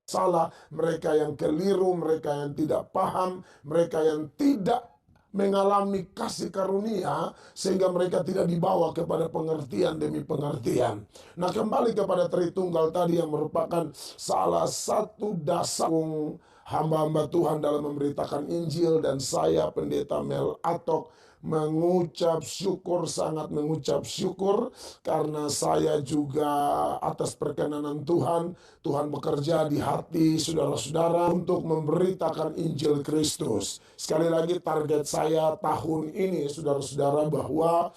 salah, mereka yang keliru, mereka yang tidak paham, mereka yang tidak mengalami kasih karunia sehingga mereka tidak dibawa kepada pengertian demi pengertian. Nah, kembali kepada Tritunggal tadi yang merupakan salah satu dasar hamba-hamba Tuhan dalam memberitakan Injil, dan saya Pendeta Mel Atok mengucap syukur, sangat mengucap syukur karena saya juga atas perkenanan Tuhan, Tuhan bekerja di hati saudara-saudara untuk memberitakan Injil Kristus. Sekali lagi target saya tahun ini saudara-saudara bahwa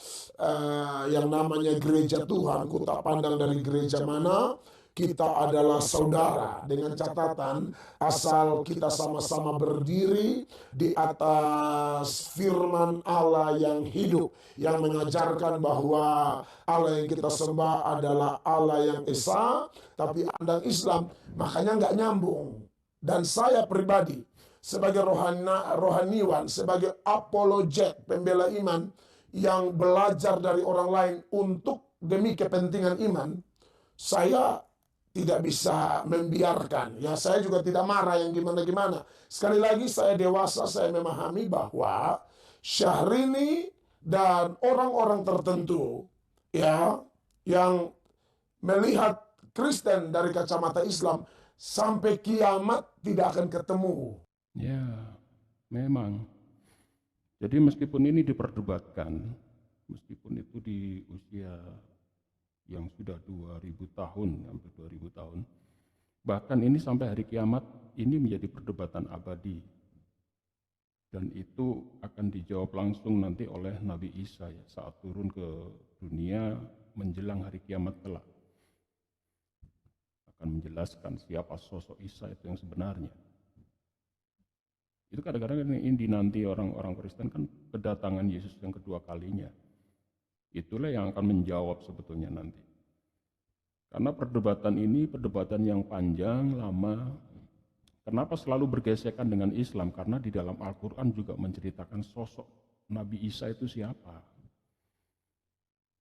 yang namanya gereja Tuhan, ku tak pandang dari gereja mana, kita adalah saudara, dengan catatan asal kita sama-sama berdiri di atas firman Allah yang hidup, yang mengajarkan bahwa Allah yang kita sembah adalah Allah yang Esa, tapi Anda Islam, makanya nggak nyambung. Dan saya pribadi sebagai rohaniwan, sebagai apologet, pembela iman yang belajar dari orang lain untuk demi kepentingan iman, saya tidak bisa membiarkan. Ya, saya juga tidak marah yang gimana-gimana. Sekali lagi saya dewasa, saya memahami bahwa Syahrini dan orang-orang tertentu ya yang melihat Kristen dari kacamata Islam sampai kiamat tidak akan ketemu. Ya, memang. Jadi meskipun ini diperdebatkan, meskipun itu di usia yang sudah 2000 tahun, hampir 2000 tahun, bahkan ini sampai hari kiamat, ini menjadi perdebatan abadi. Dan itu akan dijawab langsung nanti oleh Nabi Isa ya, saat turun ke dunia menjelang hari kiamat kelak. Akan menjelaskan siapa sosok Isa itu yang sebenarnya. Itu kadang-kadang ini dinanti orang-orang Kristen kan kedatangan Yesus yang kedua kalinya. Itulah yang akan menjawab sebetulnya nanti. Karena perdebatan ini perdebatan yang panjang, lama. Kenapa selalu bergesekan dengan Islam? Karena di dalam Al-Quran juga menceritakan sosok Nabi Isa itu siapa.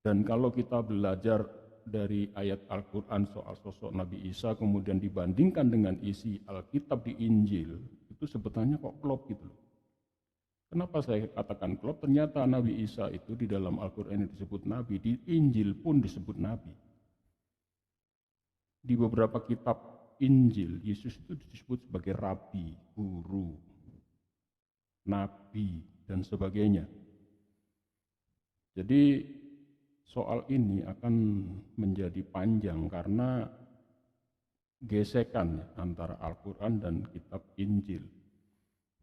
Dan kalau kita belajar dari ayat Al-Quran soal sosok Nabi Isa, kemudian dibandingkan dengan isi Alkitab di Injil, itu sebetulnya kok klop gitu loh. Kenapa saya katakan klop? Ternyata Nabi Isa itu di dalam Al-Quran disebut Nabi, di Injil pun disebut Nabi. Di beberapa kitab Injil, Yesus itu disebut sebagai Rabi, Guru, Nabi, dan sebagainya. Jadi soal ini akan menjadi panjang karena gesekan antara Al-Quran dan kitab Injil.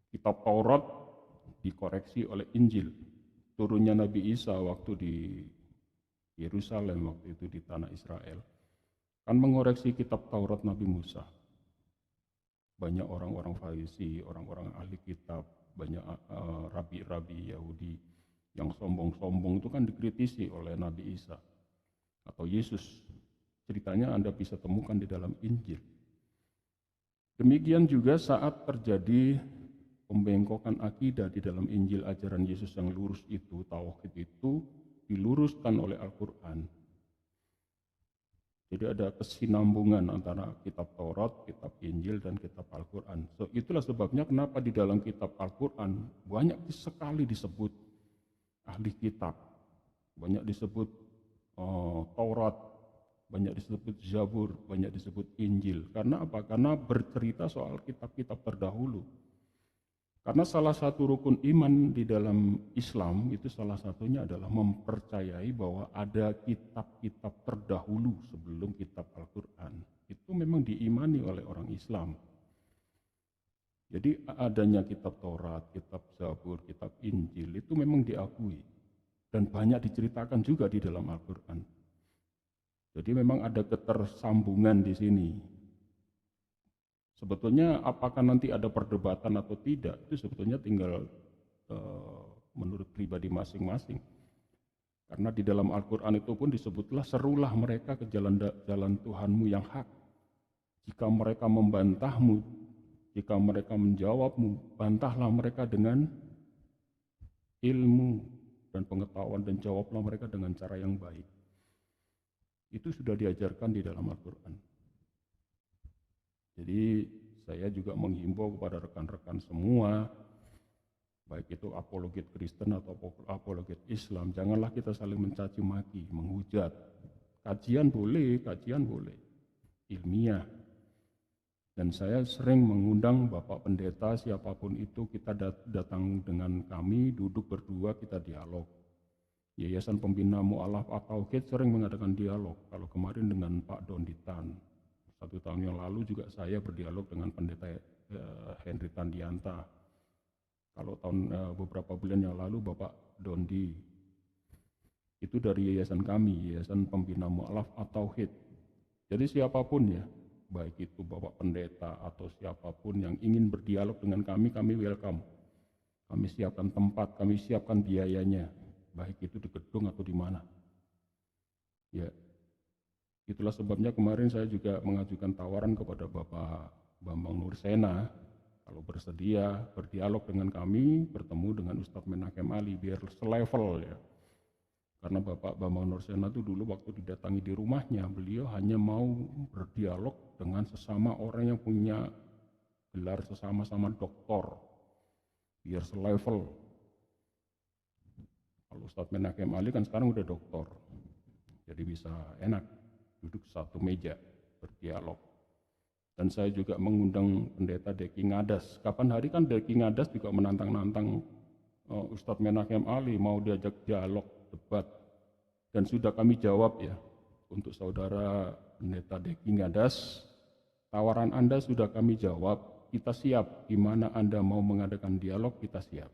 Kitab Taurat dikoreksi oleh Injil. Turunnya Nabi Isa waktu di Yerusalem, waktu itu di tanah Israel, kan mengoreksi kitab Taurat Nabi Musa. Banyak orang-orang Farisi, orang-orang ahli kitab, banyak rabi-rabi Yahudi yang sombong-sombong itu kan dikritisi oleh Nabi Isa atau Yesus. Ceritanya Anda bisa temukan di dalam Injil. Demikian juga saat terjadi pembengkokan akidah di dalam Injil, ajaran Yesus yang lurus itu, tauhid itu diluruskan oleh Al-Quran. Jadi ada kesinambungan antara kitab Taurat, kitab Injil, dan kitab Al-Quran. Itulah sebabnya kenapa di dalam kitab Al-Quran banyak sekali disebut ahli kitab, banyak disebut Taurat, banyak disebut Zabur, banyak disebut Injil. Karena apa? Karena bercerita soal kitab-kitab terdahulu. Karena salah satu rukun iman di dalam Islam itu salah satunya adalah mempercayai bahwa ada kitab-kitab terdahulu sebelum kitab Al-Quran. Itu memang diimani oleh orang Islam. Jadi adanya kitab Taurat, kitab Zabur, kitab Injil itu memang diakui. Dan banyak diceritakan juga di dalam Al-Quran. Jadi memang ada ketersambungan di sini. Sebetulnya apakah nanti ada perdebatan atau tidak, itu sebetulnya tinggal menurut pribadi masing-masing. Karena di dalam Al-Quran itu pun disebutlah, serulah mereka ke jalan Tuhanmu yang hak. Jika mereka membantahmu, jika mereka menjawabmu, bantahlah mereka dengan ilmu dan pengetahuan, dan jawablah mereka dengan cara yang baik. Itu sudah diajarkan di dalam Al-Quran. Jadi saya juga menghimbau kepada rekan-rekan semua, baik itu apologet Kristen atau apologet Islam, janganlah kita saling mencaci maki, menghujat. Kajian boleh, ilmiah. Dan saya sering mengundang Bapak Pendeta, siapapun itu, kita datang dengan kami, duduk berdua, kita dialog. Yayasan Pembina Mu'alaf At-Tauhid sering mengadakan dialog. Kalau kemarin dengan Pak Donditan, 1 tahun yang lalu juga saya berdialog dengan Pendeta Henry Tandianta. Kalau beberapa bulan yang lalu Bapak Dondi, itu dari yayasan kami, Yayasan Pembina Mu'alaf At-Tauhid. Jadi siapapun ya, baik itu Bapak Pendeta atau siapapun yang ingin berdialog dengan kami welcome. Kami siapkan tempat, kami siapkan biayanya, baik itu di gedung atau di mana. Ya, itulah sebabnya kemarin saya juga mengajukan tawaran kepada Bapak Bambang Nursena, kalau bersedia berdialog dengan kami, bertemu dengan Ustadz Menakem Ali, biar selevel ya. Karena Bapak Bambang Nursena itu dulu waktu didatangi di rumahnya, beliau hanya mau berdialog dengan sesama orang yang punya gelar sesama-sama doktor, biar selevel. Kalau Ustadz Menakem Ali kan sekarang udah doktor, jadi bisa enak duduk satu meja berdialog. Dan saya juga mengundang Pendeta Deki Ngadas. Kapan hari kan Deki Ngadas juga menantang-nantang Ustadz Menakem Ali mau diajak dialog, debat. Dan sudah kami jawab ya, untuk saudara Pendeta Deki Ngadas, tawaran Anda sudah kami jawab, kita siap, di mana Anda mau mengadakan dialog, kita siap.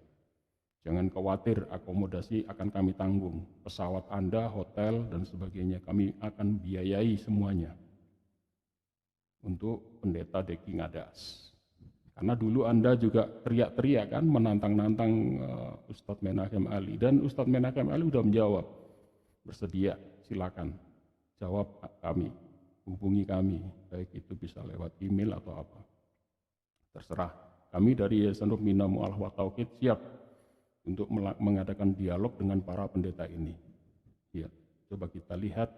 Jangan khawatir, akomodasi akan kami tanggung. Pesawat Anda, hotel, dan sebagainya, kami akan biayai semuanya. Untuk Pendeta Deki Ngadas. Karena dulu Anda juga teriak-teriak kan, menantang-nantang Ustadz Menakem Ali. Dan Ustadz Menakem Ali sudah menjawab, bersedia, silakan. Jawab kami, hubungi kami, baik itu bisa lewat email atau apa. Terserah, kami dari Yayasan Pembina Mu'alaf At-Tauhid siap untuk mengadakan dialog dengan para pendeta ini. Ya, coba kita lihat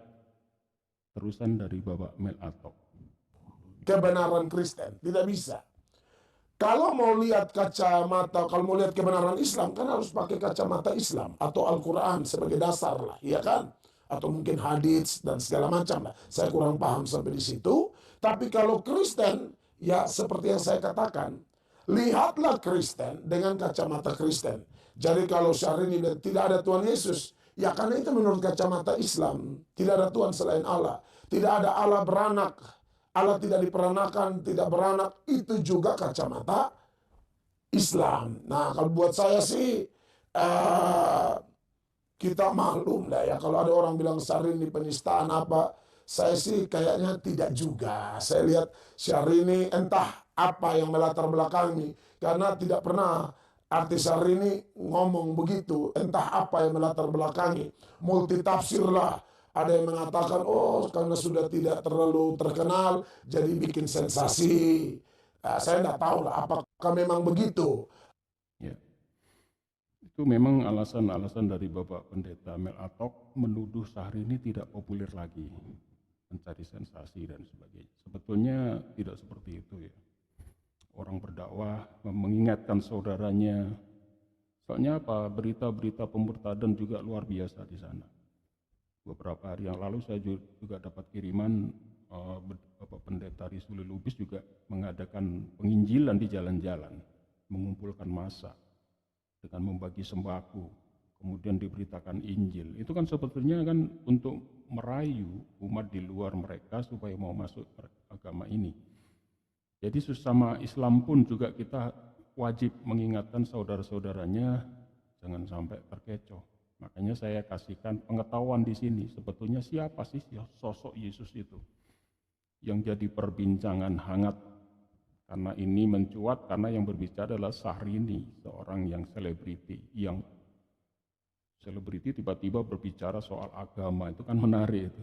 terusan dari Bapak Mel Atok. Kebenaran Kristen, tidak bisa. Kalau mau lihat kacamata, kalau mau lihat kebenaran Islam, kan harus pakai kacamata Islam atau Al-Quran sebagai dasar lah, ya kan? Atau mungkin hadits dan segala macam lah. Saya kurang paham sampai di situ. Tapi kalau Kristen, ya seperti yang saya katakan, lihatlah Kristen dengan kacamata Kristen. Jadi kalau Syahrini bilang tidak ada Tuhan Yesus, ya karena itu menurut kacamata Islam. Tidak ada Tuhan selain Allah. Tidak ada Allah beranak. Allah tidak diperanakan, tidak beranak, itu juga kacamata Islam. Nah, kalau buat saya sih, kita maklum lah ya, kalau ada orang bilang Syahrini penistaan apa, saya sih kayaknya tidak juga. Saya lihat Syahrini entah apa yang melatar belakangi, karena tidak pernah artis Syahrini ngomong begitu, entah apa yang melatar belakangi, multitafsir lah. Ada yang mengatakan, oh karena sudah tidak terlalu terkenal, jadi bikin sensasi. Nah, saya tidak tahu lah, apakah memang begitu. Ya, itu memang alasan-alasan dari Bapak Pendeta Mel Atok menuduh Syahrini tidak populer lagi, mencari sensasi dan sebagainya. Sebetulnya tidak seperti itu ya. Orang berdakwah mengingatkan saudaranya. Soalnya apa? Berita-berita pemurtadan juga luar biasa di sana. Beberapa hari yang lalu saya juga dapat kiriman Bapak Pendeta Rizuli Lubis juga mengadakan penginjilan di jalan-jalan, mengumpulkan massa dengan membagi sembako, kemudian diberitakan Injil. Itu kan sebetulnya kan untuk merayu umat di luar mereka supaya mau masuk agama ini. Jadi sesama Islam pun juga kita wajib mengingatkan saudara-saudaranya jangan sampai terkecoh. Makanya saya kasihkan pengetahuan di sini, sebetulnya siapa sih sosok Yesus itu yang jadi perbincangan hangat, karena ini mencuat karena yang berbicara adalah Syahrini, seorang yang selebriti, tiba-tiba berbicara soal agama, itu kan menarik itu.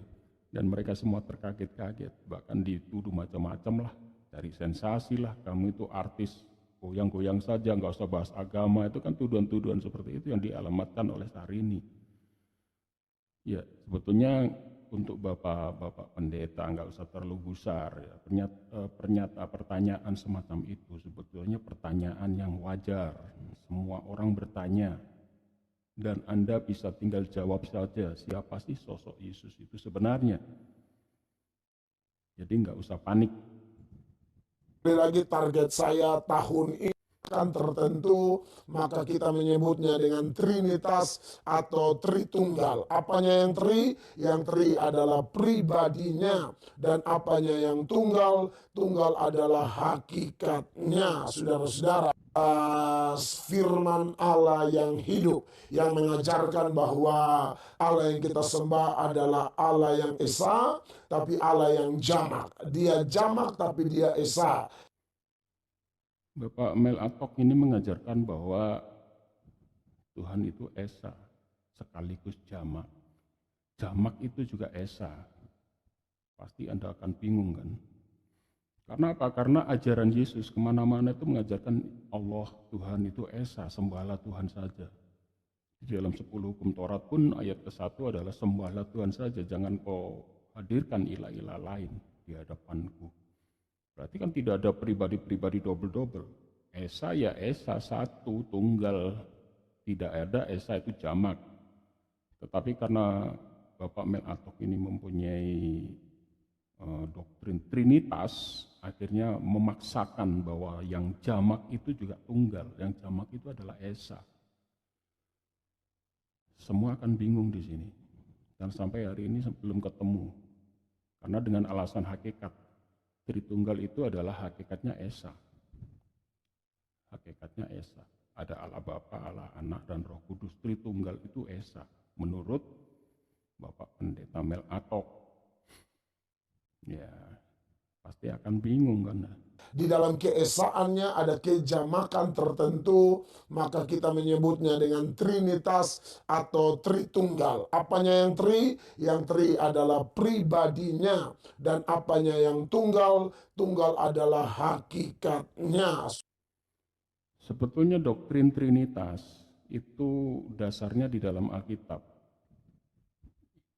Dan mereka semua terkaget-kaget, bahkan dituduh macam-macam lah, cari sensasi lah, kamu itu artis goyang-goyang saja, nggak usah bahas agama, itu kan tuduhan-tuduhan seperti itu yang dialamatkan oleh Syahrini. Ya, sebetulnya untuk bapak-bapak pendeta nggak usah terlalu gusar ya. Pertanyaan semacam itu sebetulnya pertanyaan yang wajar. Semua orang bertanya dan Anda bisa tinggal jawab saja, siapa sih sosok Yesus itu sebenarnya. Jadi nggak usah panik. Lagi target saya tahun ini kan tertentu, maka kita menyebutnya dengan Trinitas atau Tritunggal. Apanya yang tri? Yang tri adalah pribadinya, dan apanya yang tunggal? Tunggal adalah hakikatnya, saudara-saudara. Firman Allah yang hidup, yang mengajarkan bahwa Allah yang kita sembah adalah Allah yang esa, tapi Allah yang jamak. Dia jamak tapi dia esa. Bapak Mel Atok ini mengajarkan bahwa Tuhan itu esa sekaligus jamak. Jamak itu juga esa. Pasti Anda akan bingung kan? Karena apa? Karena ajaran Yesus kemana-mana itu mengajarkan Allah Tuhan itu esa, sembahlah Tuhan saja. Di dalam 10 hukum Taurat pun ayat ke-1 adalah sembahlah Tuhan saja, jangan kau hadirkan ilah-ilah lain di hadapanku. Berarti kan tidak ada pribadi-pribadi double-double. Esa ya esa, satu, tunggal. Tidak ada esa itu jamak. Tetapi karena Bapak Mel Atok ini mempunyai doktrin Trinitas, akhirnya memaksakan bahwa yang jamak itu juga tunggal, yang jamak itu adalah esa. Semua akan bingung di sini. Dan sampai hari ini belum ketemu. Karena dengan alasan hakikat, Tritunggal itu adalah hakikatnya esa. Hakikatnya esa. Ada Allah Bapa, Allah Anak, dan Roh Kudus. Tritunggal itu esa. Menurut Bapak Pendeta Mel Atok. Ya, pasti akan bingung kan. Di dalam keesaannya ada kejamakan tertentu, maka kita menyebutnya dengan Trinitas atau Tritunggal. Apanya yang tri? Yang tri adalah pribadinya, dan apanya yang tunggal? Tunggal adalah hakikatnya. Sebetulnya doktrin Trinitas itu dasarnya di dalam Alkitab.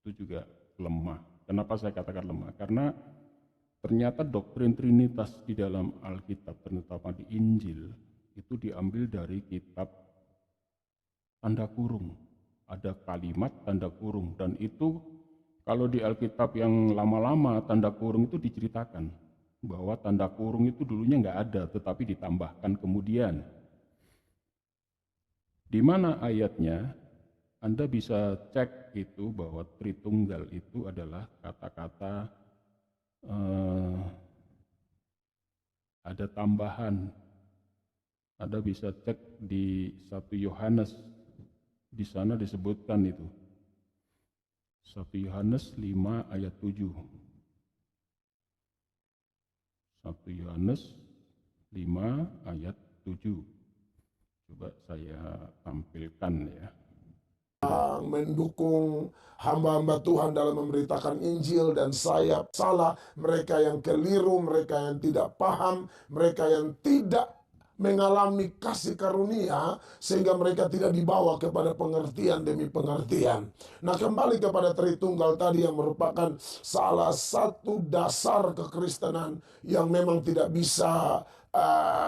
Itu juga lemah. Kenapa saya katakan lemah? Karena ternyata doktrin Trinitas di dalam Alkitab, terutama di Injil, itu diambil dari kitab tanda kurung. Ada kalimat tanda kurung, dan itu kalau di Alkitab yang lama-lama tanda kurung itu diceritakan bahwa tanda kurung itu dulunya nggak ada, tetapi ditambahkan kemudian. Di mana ayatnya? Anda bisa cek itu bahwa Tritunggal itu adalah kata-kata ada tambahan. Anda bisa cek di 1 Yohanes, di sana disebutkan itu. 1 Yohanes 5 ayat 7. 1 Yohanes 5 ayat 7. Coba saya tampilkan ya. Mendukung hamba-hamba Tuhan dalam memberitakan Injil, dan saya salah, mereka yang keliru, mereka yang tidak paham, mereka yang tidak mengalami kasih karunia sehingga mereka tidak dibawa kepada pengertian demi pengertian. Nah, kembali kepada Tritunggal tadi yang merupakan salah satu dasar kekristenan yang memang tidak bisa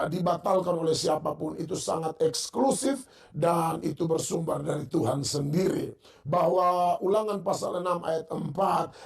dibatalkan oleh siapapun. Itu sangat eksklusif dan itu bersumber dari Tuhan sendiri. Bahwa Ulangan pasal 6 ayat 4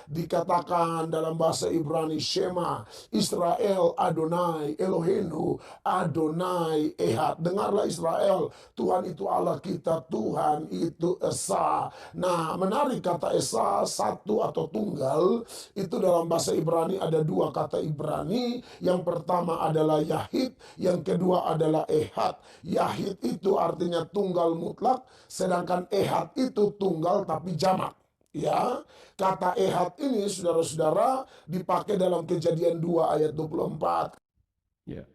dikatakan dalam bahasa Ibrani, Shema Israel Adonai Eloheinu Adonai Ehad. Dengarlah Israel, Tuhan itu Allah kita, Tuhan itu esa. Nah, menarik, kata esa, satu atau tunggal, itu dalam bahasa Ibrani ada dua kata Ibrani. Yang pertama adalah Yahid, yang kedua adalah Ehad. Yahid itu artinya tunggal mutlak, sedangkan Ehad itu tunggal tapi jamak. Ya, kata Ehad ini saudara-saudara dipakai dalam Kejadian 2 ayat 24. Ya.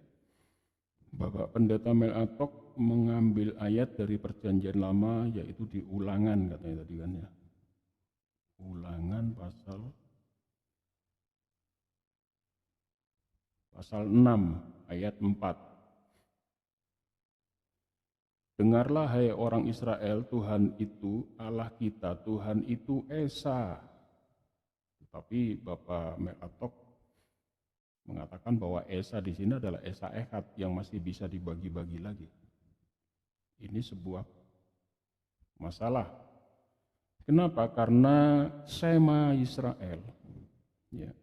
Bapak Pendeta Mel Atok mengambil ayat dari Perjanjian Lama, yaitu di Ulangan katanya tadi kan ya. Ulangan pasal 6 ayat 4. Dengarlah hai orang Israel, Tuhan itu Allah kita, Tuhan itu esa. Tapi Bapak Melatok mengatakan bahwa Esa di sini adalah Esa Echad yang masih bisa dibagi-bagi lagi. Ini sebuah masalah. Kenapa? Karena Shema Yisrael, ya,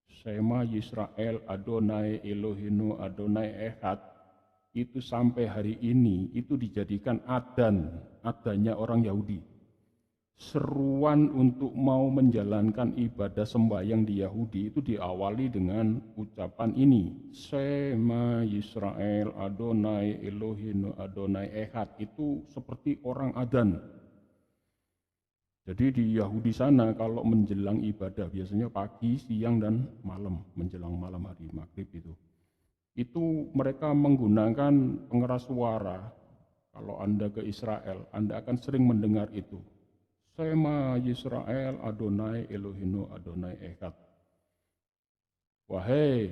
Shema Yisrael Adonai Elohenu Adonai Echad, itu sampai hari ini itu dijadikan adanya orang Yahudi. Seruan untuk mau menjalankan ibadah sembahyang di Yahudi itu diawali dengan ucapan ini, Shema Yisrael Adonai Elohenu Adonai Echad. Itu seperti orang adzan. Jadi di Yahudi sana kalau menjelang ibadah biasanya pagi, siang, dan malam, menjelang malam hari maghrib itu mereka menggunakan pengeras suara. Kalau Anda ke Israel, Anda akan sering mendengar itu. Shema Yisrael Adonai Elohenu Adonai Echad. Wahai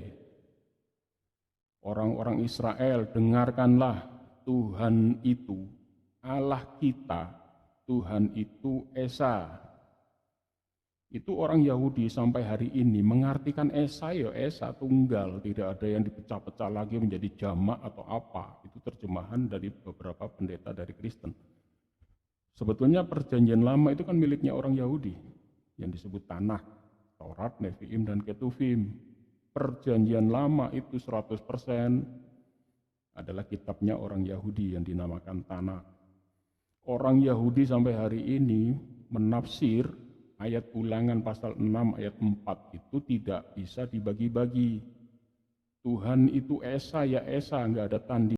orang-orang Israel, dengarkanlah, Tuhan itu Allah kita, Tuhan itu Esa. Itu orang Yahudi sampai hari ini mengartikan Esa ya Esa tunggal, tidak ada yang dipecah-pecah lagi menjadi jamak atau apa. Itu terjemahan dari beberapa pendeta dari Kristen. Sebetulnya perjanjian lama itu kan miliknya orang Yahudi yang disebut Tanakh, Taurat, Nevi'im, dan Ketuvim. Perjanjian lama itu 100% adalah kitabnya orang Yahudi yang dinamakan Tanakh. Orang Yahudi sampai hari ini menafsir ayat Ulangan pasal 6 ayat 4 itu tidak bisa dibagi-bagi. Tuhan itu Esa ya Esa, nggak ada tanding.